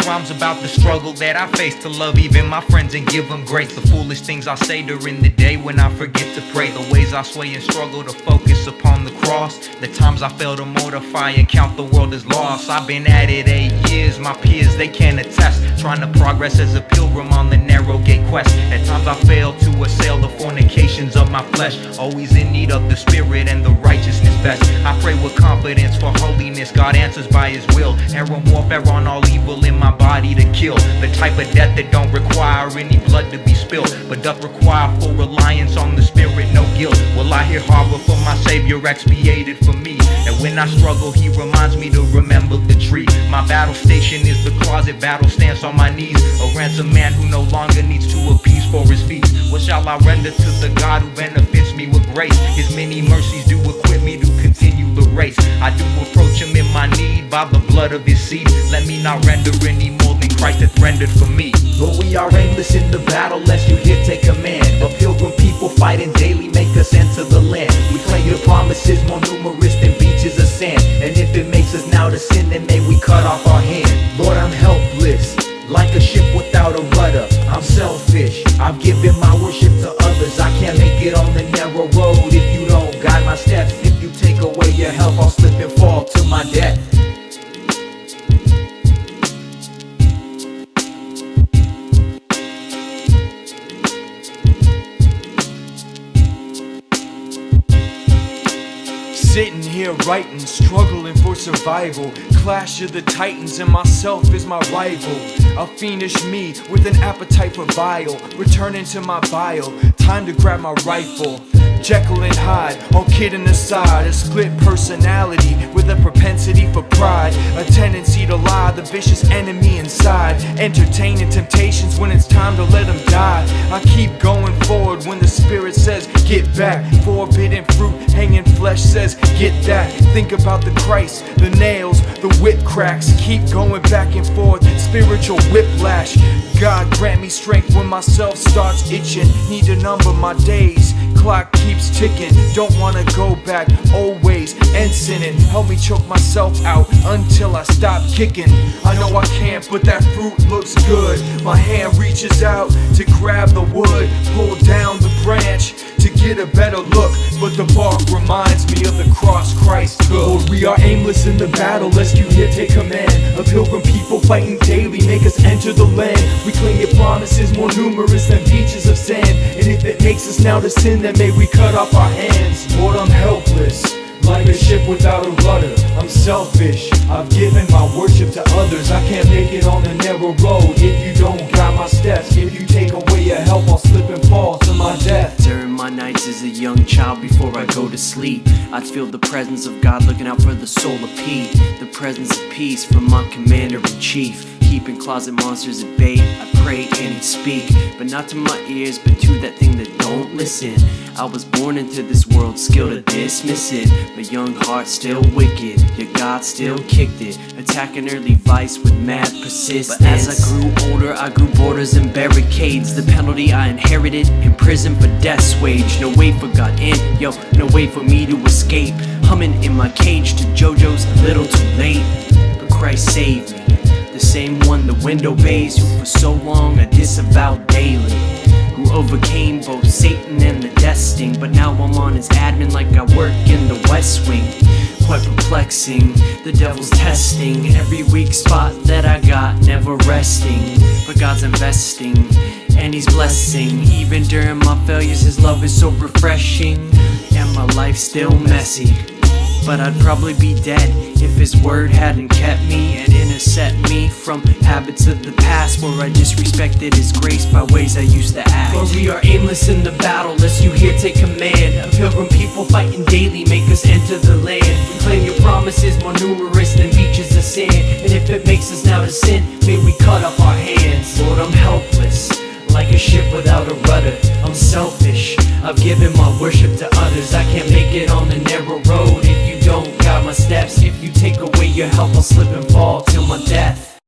rhymes about the struggle that I face to love even my friends and give them grace. The foolish things I say during the day when I forget to pray. The ways I sway and struggle to focus upon the cross. The times I fail to mortify and count the world as lost. I've been at it 8 years, my peers, they can attest. Trying to progress as a pilgrim on the narrow gate quest. At times I fail to assail the fornications of my flesh. Always in need of the spirit and the righteousness best. I pray with confidence for holiness, God answers by his will. Arrow warfare on all evil in my body to kill. The type of death that don't require any blood to be spilled, but doth require full reliance on the spirit, no guilt. Will I hear horror for my Savior expiated for me? And when I struggle, he reminds me to remember the tree. My battle station is the closet, battle stance on my knees. A ransomed man who no longer needs to appease for his feet. What shall I render to the God who benefits me with grace? His many mercies do equip me to continue the race. I do approach him in my need by the blood of his seed. Let me not render any more than Christ hath rendered for me. Lord, we are aimless in the battle, lest you here take command. A pilgrim people fighting daily, make us enter the land. We claim your promises more numerous than beaches of sand. And if it makes us now to sin, then may we cut off our hand. Lord, I'm helpless, like a ship without a rudder. I'm selfish, I've given my worship to others. I can't make it on the narrow road if you don't guide my steps. If you take away your help, I'll slip and fall to my death. Sitting here writing, struggling for survival. Clash of the titans and myself is my rival. A fiendish me with an appetite for vile. Returning to my bile, time to grab my rifle. Jekyll and Hyde, all kidding aside. A split personality with a propensity for pride. A tendency to lie, the vicious enemy inside. Entertaining temptations when it's time to let them die. I keep going forward when the spirit says get back. Forbidden fruit, hanging flesh says get that. Think about the Christ, the nails, the whip cracks. Keep going back and forth, spiritual whiplash. God grant me strength when myself starts itching. Need to number my days, clock keeps ticking. Don't wanna go back, always and sinning. Help me choke myself out until I stop kicking. I know I can't, but that fruit looks good. My hand reaches out to grab the wood, pull down the branch to get a better look, but the bark reminds me of the cross Christ took. Lord, we are aimless in the battle, lest you here take command. A pilgrim people fighting daily, make us enter the land. We claim your promises more numerous than beaches of sand. And if it makes us now to sin, then may we cut off our hands. Lord, I'm helpless, like a ship without a rudder. I'm selfish, I've given my worship to others. I can't make it on the narrow road if you don't guide my steps. If you take away your help, I'll slip and fall to my death. During my nights as a young child before I go to sleep, I'd feel the presence of God looking out for the soul of Pete. The presence of peace from my commander-in-chief. Keeping closet monsters at bay, I pray and he'd speak, but not to my ears, but to that thing that don't listen. I was born into this world, skilled to dismiss it, but young heart still wicked, yet God still kicked it, attacking early vice with mad persistence. But as I grew older, I grew borders and barricades. The penalty I inherited, in prison for death's wage. No way for God in, yo, no way for me to escape. Humming in my cage to JoJo's a little too late, but Christ saved me. The same one the window bays, who for so long I disavowed daily. Who overcame both Satan and the death sting. But now I'm on his admin like I work in the West Wing. Quite perplexing, the devil's testing every weak spot that I got, never resting. But God's investing, and he's blessing. Even during my failures, his love is so refreshing. And my life's still messy, but I'd probably be dead if his word hadn't kept me and intercept me from habits of the past where I disrespected his grace by ways I used to act. For we are aimless in the battle, lest you here take command. A pilgrim people fighting daily, make us enter the land. We claim your promises more numerous than beaches of sand. And if it makes us now to sin, may we cut off our hands. Lord, I'm helpless, like a ship without a rudder. I'm selfish, I've given my worship to others. I can't make it on the narrow road if you don't guide my steps. If you take away your help, I'll slip and fall till my death.